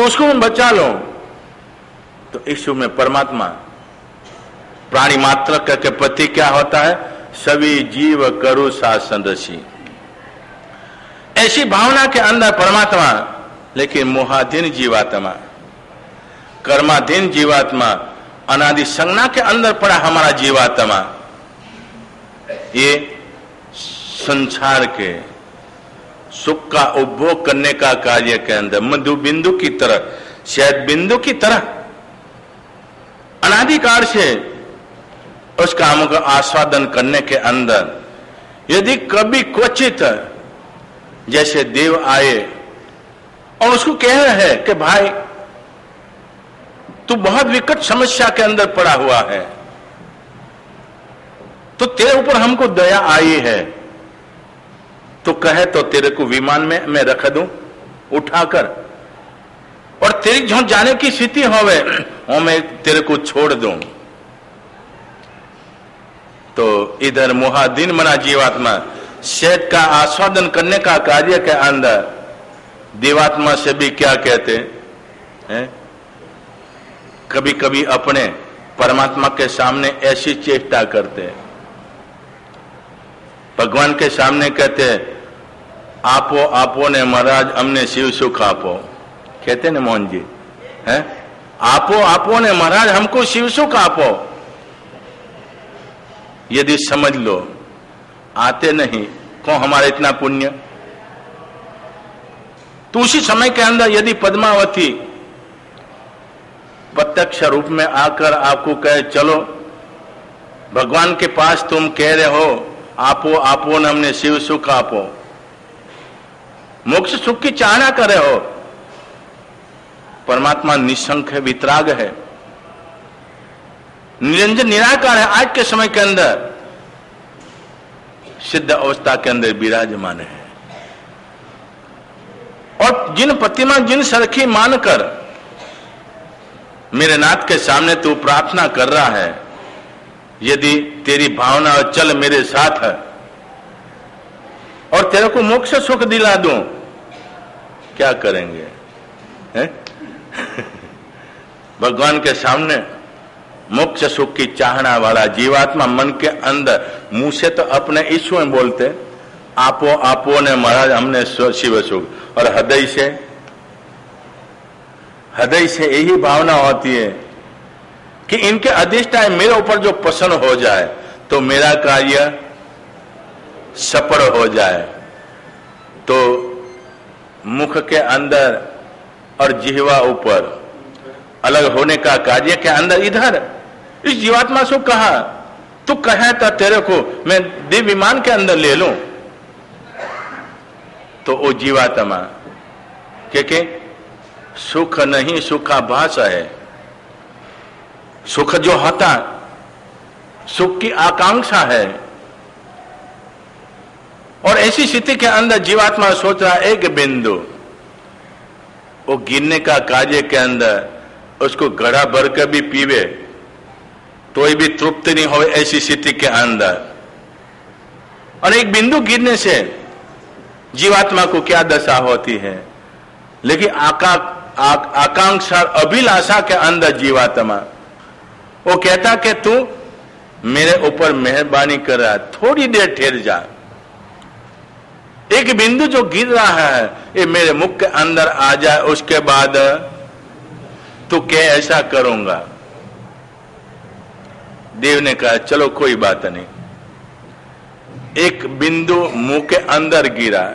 तो उसको मैं बचा लो। तो ईश्वर में परमात्मा प्राणी मात्र के प्रति क्या होता है? सभी जीव करु शासन ऋषि, ऐसी भावना के अंदर परमात्मा। लेकिन मोहाधीन जीवात्मा, कर्माधीन जीवात्मा, अनादि संज्ञा के अंदर पड़ा हमारा जीवात्मा, ये संसार के सुख का उपभोग करने का कार्य के अंदर मधु बिंदु की तरह, शहद बिंदु की तरह अनादिकाल से उस काम का आस्वादन करने के अंदर यदि कभी क्वचित जैसे देव आए और उसको कह रहे हैं कि भाई तू बहुत विकट समस्या के अंदर पड़ा हुआ है, तो तेरे ऊपर हमको दया आई है, तो कहे तो तेरे को विमान में मैं रख दूं उठाकर, और तेरी जो जाने की स्थिति होवे वो मैं तेरे को छोड़ दूं। तो इधर मोहाधीन मना जीवात्मा शहद का आस्वादन करने का कार्य के अंदर देवात्मा से भी क्या कहते हैं? कभी कभी अपने परमात्मा के सामने ऐसी चेष्टा करते हैं, भगवान के सामने कहते हैं आपो आपो ने महाराज हमने शिव सुख आपो, कहते ना मोहन जी हैं, आपो आपो ने महाराज हमको शिव सुख आपो। यदि समझ लो आते नहीं क्यों हमारा इतना पुण्य, तो उसी समय के अंदर यदि पद्मावती प्रत्यक्ष रूप में आकर आपको कहे चलो भगवान के पास, तुम कह रहे हो आपो आपो ने हमने शिव सुख आपो, मोक्ष सुख की चाहना कर रहे हो, परमात्मा निसंक है, वितराग है, निरंजन निराकार है, आज के समय के अंदर सिद्ध अवस्था के अंदर विराजमान है। और जिन प्रतिमा जिन सरखी मानकर मेरे नाथ के सामने तू प्रार्थना कर रहा है, यदि तेरी भावना और चल मेरे साथ है और तेरे को मोक्ष सुख दिला दूं, क्या करेंगे हैं? भगवान के सामने मोक्ष सुख की चाहना वाला जीवात्मा मन के अंदर मुंह से तो अपने ईश्वर में बोलते आपो आपो ने महाराज हमने शिव सुख, और हृदय से यही भावना होती है कि इनके अधिष्ठान मेरे ऊपर जो प्रसन्न हो जाए तो मेरा कार्य सफल हो जाए। तो मुख के अंदर और जिह्वा ऊपर अलग होने का कार्य के अंदर इधर इस जीवात्मा से कहा तू कहे तो तेरे को मैं दिव्य विमान के अंदर ले लूं, तो वो जीवात्मा के सुख नहीं सुखाभास है, सुख जो होता सुख की आकांक्षा है। और ऐसी स्थिति के अंदर जीवात्मा सोच रहा एक बिंदु वो गिरने का कार्य के अंदर उसको घड़ा भर कर भी पीवे तो भी तृप्त नहीं हो, ऐसी स्थिति के अंदर। और एक बिंदु गिरने से जीवात्मा को क्या दशा होती है, लेकिन आकांक्षा अभिलाषा के अंदर जीवात्मा वो कहता कि तू मेरे ऊपर मेहरबानी कर रहा है, थोड़ी देर ठहर जा, एक बिंदु जो गिर रहा है ये मेरे मुख के अंदर आ जाए, उसके बाद तू क्या ऐसा करूंगा। देव ने कहा चलो कोई बात नहीं, एक बिंदु मुंह के अंदर गिरा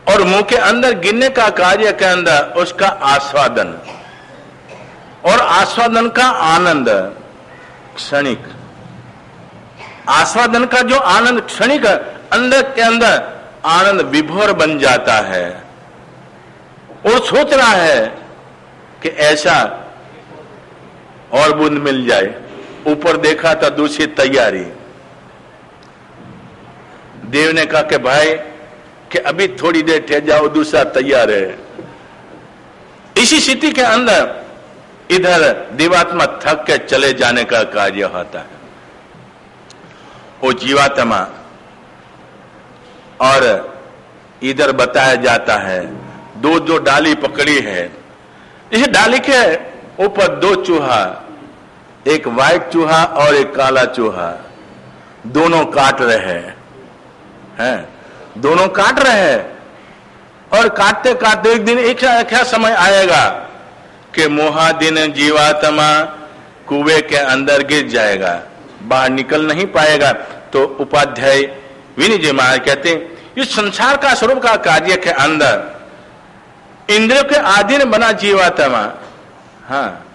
और मुंह के अंदर गिरने का कार्य के अंदर उसका आस्वादन और आस्वादन का आनंद क्षणिक, आस्वादन का जो आनंद क्षणिक अंदर के अंदर आनंद विभोर बन जाता है। और सोच रहा है कि ऐसा और बूंद मिल जाए, ऊपर देखा तो दूसरी तैयारी। देव ने कहा कि भाई कि अभी थोड़ी देर ठहर जाओ, दूसरा तैयार है। इसी स्थिति के अंदर इधर देवात्मा थक के चले जाने का कार्य होता है। वो जीवात्मा और इधर बताया जाता है दो जो डाली पकड़ी है, इस डाली के ऊपर दो चूहा, एक व्हाइट चूहा और एक काला चूहा, दोनों काट रहे हैं, दोनों काट रहे हैं। और काटते काटते एक दिन एक क्या समय आएगा कि मोहाधीन जीवात्मा कुएं के अंदर गिर जाएगा, बाहर निकल नहीं पाएगा। तो उपाध्याय विनय जी महाराज कहते हैं इस संसार का स्वरूप का कार्य के अंदर इंद्रियों के अधीन बना जीवात्मा, हाँ,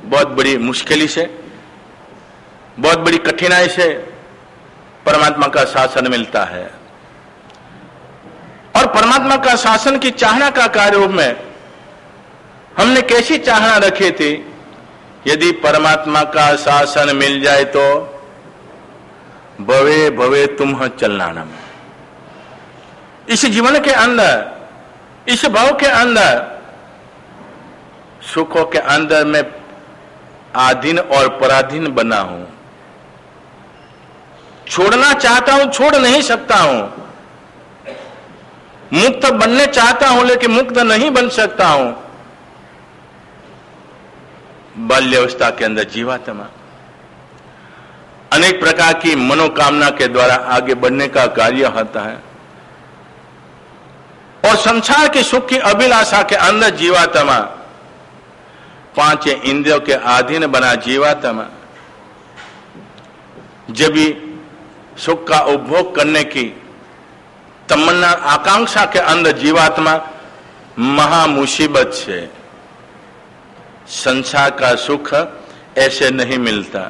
बहुत बड़ी मुश्किल से, बहुत बड़ी कठिनाई से परमात्मा का शासन मिलता है। और परमात्मा का शासन की चाहना का कार्य रूप में हमने कैसी चाहना रखी थी, यदि परमात्मा का शासन मिल जाए तो भवे भवे तुम चलनानम, इस जीवन के अंदर, इस भाव के अंदर, सुखों के अंदर मैं आधीन और पराधीन बना हूं, छोड़ना चाहता हूं, छोड़ नहीं सकता हूं, मुक्त बनने चाहता हूं लेकिन मुक्त नहीं बन सकता हूं। बाल्यावस्था के अंदर जीवात्मा अनेक प्रकार की मनोकामना के द्वारा आगे बढ़ने का कार्य होता है और संसार के सुख की अभिलाषा के अंदर जीवात्मा पांच इंद्रियों के अधीन बना जीवात्मा जब भी सुख का उपभोग करने की तमन्ना आकांक्षा के अंदर जीवात्मा महा मुसीबत से, संसार का सुख ऐसे नहीं मिलता,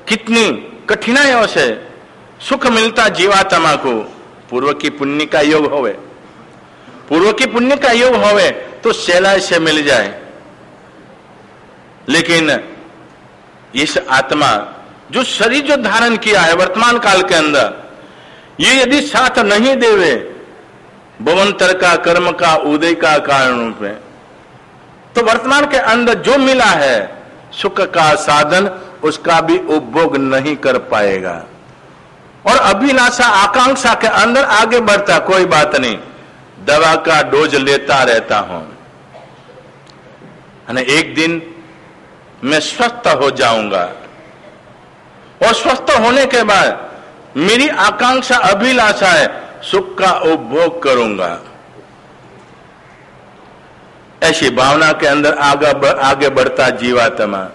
कितनी कठिनाइयों से सुख मिलता जीवात्मा को। पूर्व की पुण्य का योग होवे, पूर्व की पुण्य का योग होवे तो सहलाई से मिल जाए, लेकिन इस आत्मा जो शरीर जो धारण किया है वर्तमान काल के अंदर, ये यदि साथ नहीं देवे भवंतर का कर्म का उदय का कारण रूप में, तो वर्तमान के अंदर जो मिला है सुख का साधन उसका भी उपभोग नहीं कर पाएगा और अभिलाषा आकांक्षा के अंदर आगे बढ़ता, कोई बात नहीं, दवा का डोज लेता रहता हूं, एक दिन मैं स्वस्थ हो जाऊंगा और स्वस्थ होने के बाद मेरी आकांक्षा अभिलाषा है सुख का उपभोग करूंगा। ऐसी भावना के अंदर आगे बढ़ता जीवात्मा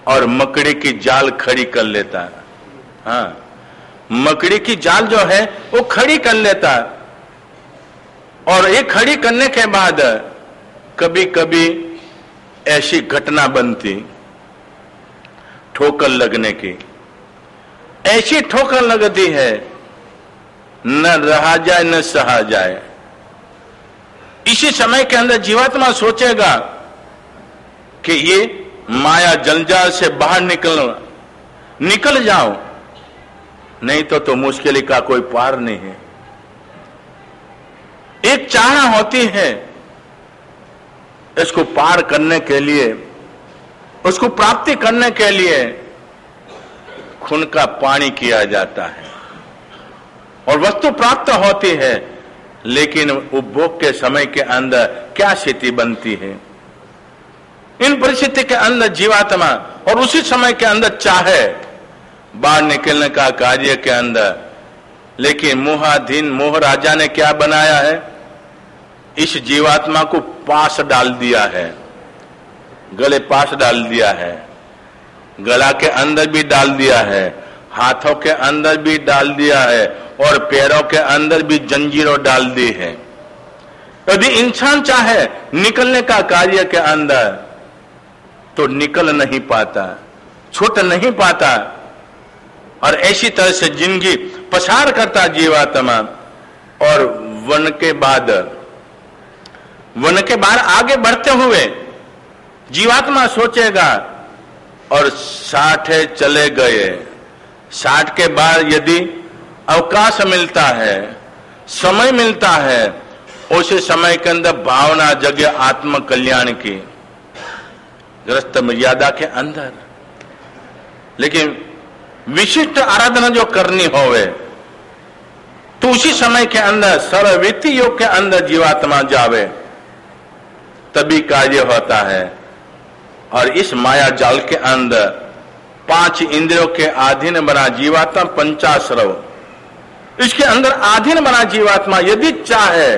और मकड़ी की जाल खड़ी कर लेता है, हाँ, मकड़ी की जाल जो है वो खड़ी कर लेता है और ये खड़ी करने के बाद कभी कभी ऐसी घटना बनती ठोकर लगने की, ऐसी ठोकर लगती है न रहा जाए न सहा जाए। इसी समय के अंदर जीवात्मा सोचेगा कि ये माया जंजाल से बाहर निकल जाओ, नहीं तो मुश्किल का कोई पार नहीं है। एक चाहना होती है इसको पार करने के लिए, उसको प्राप्ति करने के लिए खून का पानी किया जाता है और वस्तु प्राप्त होती है, लेकिन उपभोग के समय के अंदर क्या स्थिति बनती है। इन परिस्थिति के अंदर जीवात्मा और उसी समय के अंदर चाहे बाहर निकलने का कार्य के अंदर, लेकिन मोहाधीन मोह राजा ने क्या बनाया है, इस जीवात्मा को पास डाल दिया है, गले पास डाल दिया है, गला के अंदर भी डाल दिया है, हाथों के अंदर भी डाल दिया है और पैरों के अंदर भी जंजीरों डाल दी है। यदि इंसान चाहे निकलने का कार्य के अंदर तो निकल नहीं पाता, छूट नहीं पाता और ऐसी तरह से जिंदगी पसार करता जीवात्मा। और वन के बाद आगे बढ़ते हुए जीवात्मा सोचेगा और 60 चले गए, 60 के बाद यदि अवकाश मिलता है, समय मिलता है, उसी समय के अंदर भावना जगे आत्म कल्याण की ग्रस्त मर्यादा के अंदर, लेकिन विशिष्ट आराधना जो करनी होवे तो उसी समय के अंदर सर्ववृत्ति योग के अंदर जीवात्मा जावे तभी कार्य होता है। और इस माया जाल के अंदर 5 इंद्रियों के अधीन बना जीवात्मा पंचाश्रव, इसके अंदर अधीन बना जीवात्मा यदि चाहे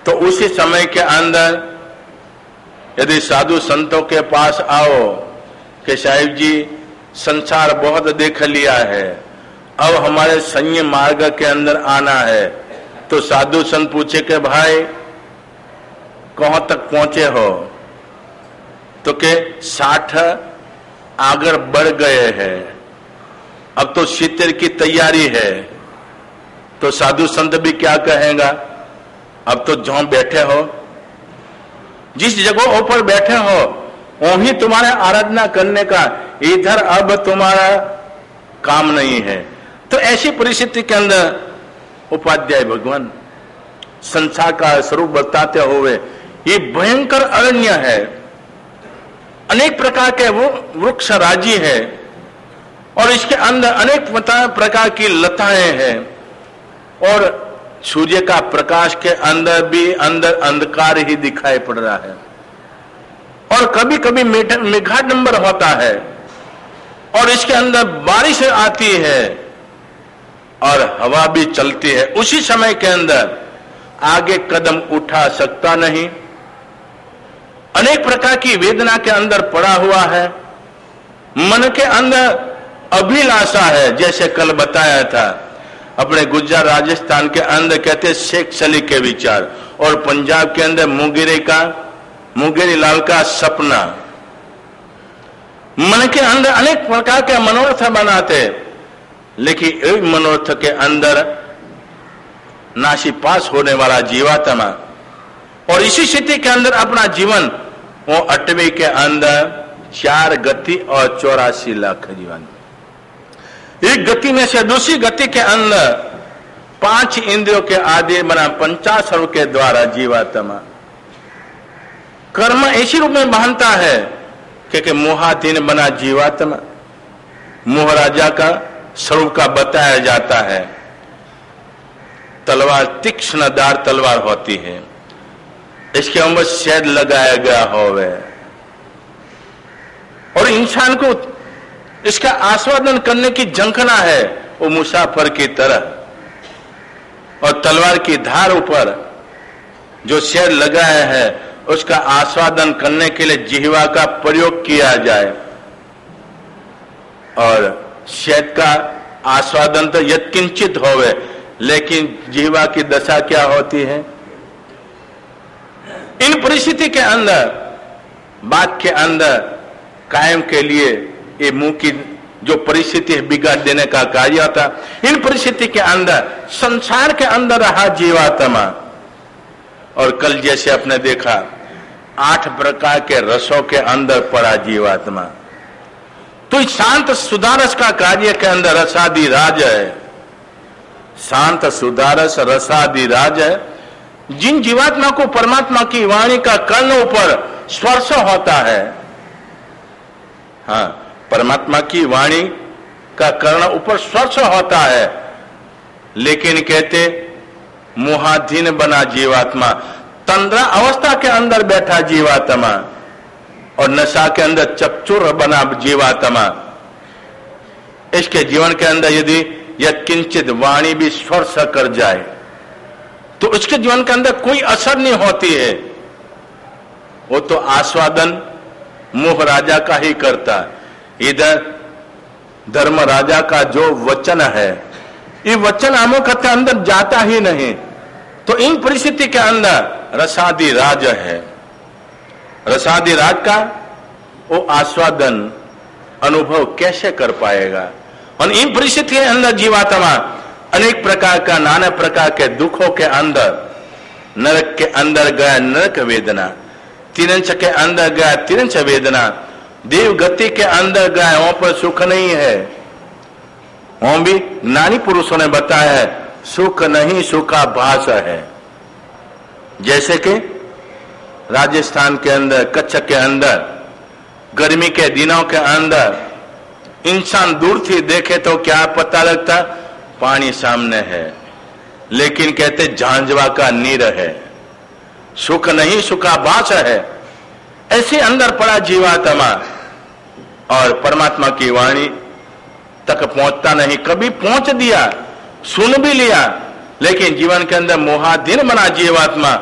तो उसी समय के अंदर यदि साधु संतों के पास आओ कि साहिब जी संसार बहुत देख लिया है, अब हमारे संयम मार्ग के अंदर आना है, तो साधु संत पूछे कि भाई कहां तक पहुंचे हो, तो के 60 आगे बढ़ गए हैं, अब तो 70 की तैयारी है। तो साधु संत भी क्या कहेगा, अब तो जहां बैठे हो, जिस जगह ऊपर बैठे हो वहीं तुम्हारे आराधना करने का, इधर अब तुम्हारा काम नहीं है। तो ऐसी परिस्थिति के अंदर उपाध्याय भगवान संसार का स्वरूप बताते हुए ये भयंकर अरण्य है, अनेक प्रकार के वो वृक्ष राजी है और इसके अंदर अनेक प्रकार की लताएं हैं और सूर्य का प्रकाश के अंदर भी अंदर अंधकार ही दिखाई पड़ रहा है और कभी कभी मेघाडंबर होता है और इसके अंदर बारिश आती है और हवा भी चलती है। उसी समय के अंदर आगे कदम उठा सकता नहीं, अनेक प्रकार की वेदना के अंदर पड़ा हुआ है, मन के अंदर अभिलाषा है। जैसे कल बताया था अपने गुजरात राजस्थान के अंदर कहते शेख सली के विचार और पंजाब के अंदर मुंगेरी लाल का सपना। मन के अंदर अनेक प्रकार के मनोरथ बनाते, लेकिन एक मनोरथ के अंदर नासीपास होने वाला जीवात्मा और इसी स्थिति के अंदर अपना जीवन वो 8वीं के अंदर 4 गति और 84 लाख जीवन, एक गति में से दूसरी गति के अंदर 5 इंद्रियों के आदि बना 50 के द्वारा जीवात्मा कर्म ऐसी रूप में बांधता है क्योंकि मोहाधीन बना जीवात्मा मोह राजा का स्वरूप का बताया जाता है। तलवार तीक्ष्णदार तलवार होती है, इसके ऊपर शहद लगाया गया होवे और इंसान को इसका आस्वादन करने की झंखना है वो मुसाफिर की तरह और तलवार की धार ऊपर जो शहद लगाया है उसका आस्वादन करने के लिए जिह्वा का प्रयोग किया जाए और शहद का आस्वादन तो यत्किंचित होवे, लेकिन जिह्वा की दशा क्या होती है। इन परिस्थिति के अंदर बात के अंदर कायम के लिए ये मुंह की जो परिस्थिति है बिगाड़ देने का कार्य था। इन परिस्थिति के अंदर संसार के अंदर रहा जीवात्मा और कल जैसे आपने देखा 8 प्रकार के रसों के अंदर पड़ा जीवात्मा। तो शांत सुधारस का कार्य के अंदर रसादि राज है, शांत सुधारस रसादि राज है। जिन जीवात्मा को परमात्मा की वाणी का कर्ण ऊपर स्पर्श होता है, हाँ परमात्मा की वाणी का कर्ण ऊपर स्पर्श होता है, लेकिन कहते मोहाधीन बना जीवात्मा, तंद्रा अवस्था के अंदर बैठा जीवात्मा और नशा के अंदर चपचुर बना जीवात्मा। इसके जीवन के अंदर यदि यत्किंचित वाणी भी स्पर्श कर जाए तो उसके जीवन के अंदर कोई असर नहीं होती है, वो तो आस्वादन मोह राजा का ही करता है। इधर धर्म राजा का जो वचन है ये वचन आमों के अंदर जाता ही नहीं। तो इन परिस्थिति के अंदर रसादि राज है, रसादि राज का वो आस्वादन अनुभव कैसे कर पाएगा। और इन परिस्थिति के अंदर जीवात्मा अनेक प्रकार का नाना प्रकार के दुखों के अंदर, नरक के अंदर गया नरक वेदना, तिरंच के अंदर गया तिरंच वेदना, देव गति के अंदर गया वहां पर सुख नहीं है। वहां भी नानी पुरुषों ने बताया है सुख नहीं सुखाभास है। जैसे कि राजस्थान के अंदर कच्छ के अंदर गर्मी के दिनों के अंदर इंसान दूर से देखे तो क्या पता लगता, पानी सामने है, लेकिन कहते झांझवा का नीर है, सुख नहीं सुखाभास है। ऐसे अंदर पड़ा जीवात्मा और परमात्मा की वाणी तक पहुंचता नहीं। कभी पहुंच दिया, सुन भी लिया, लेकिन जीवन के अंदर मोहाधीन बना जीवात्मा,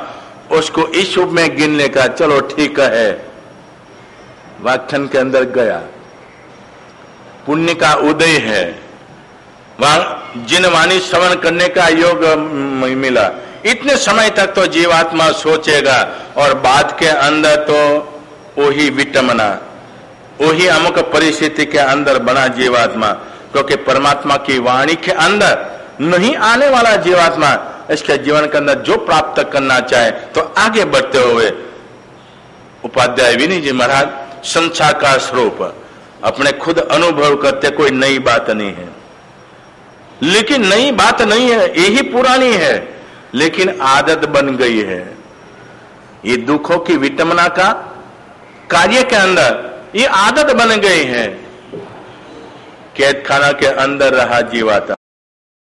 उसको इस रूप में गिनने का चलो ठीक है, वाख्यान के अंदर गया, पुण्य का उदय है, वहां जिन वाणी श्रवण करने का योग मिला, इतने समय तक तो जीवात्मा सोचेगा और बाद के अंदर तो वही विटमना, वही अमुक परिस्थिति के अंदर बना जीवात्मा, क्योंकि परमात्मा की वाणी के अंदर नहीं आने वाला जीवात्मा इसके जीवन के अंदर जो प्राप्त करना चाहे तो आगे बढ़ते हुए उपाध्याय विनय जी महाराज संसार का स्वरूप अपने खुद अनुभव करते, कोई नई बात नहीं है, लेकिन नई बात नहीं है, यही पुरानी है, लेकिन आदत बन गई है। ये दुखों की विटमना का कार्य के अंदर ये आदत बन गई है। कैद खाना के अंदर रहा जीवात्मा,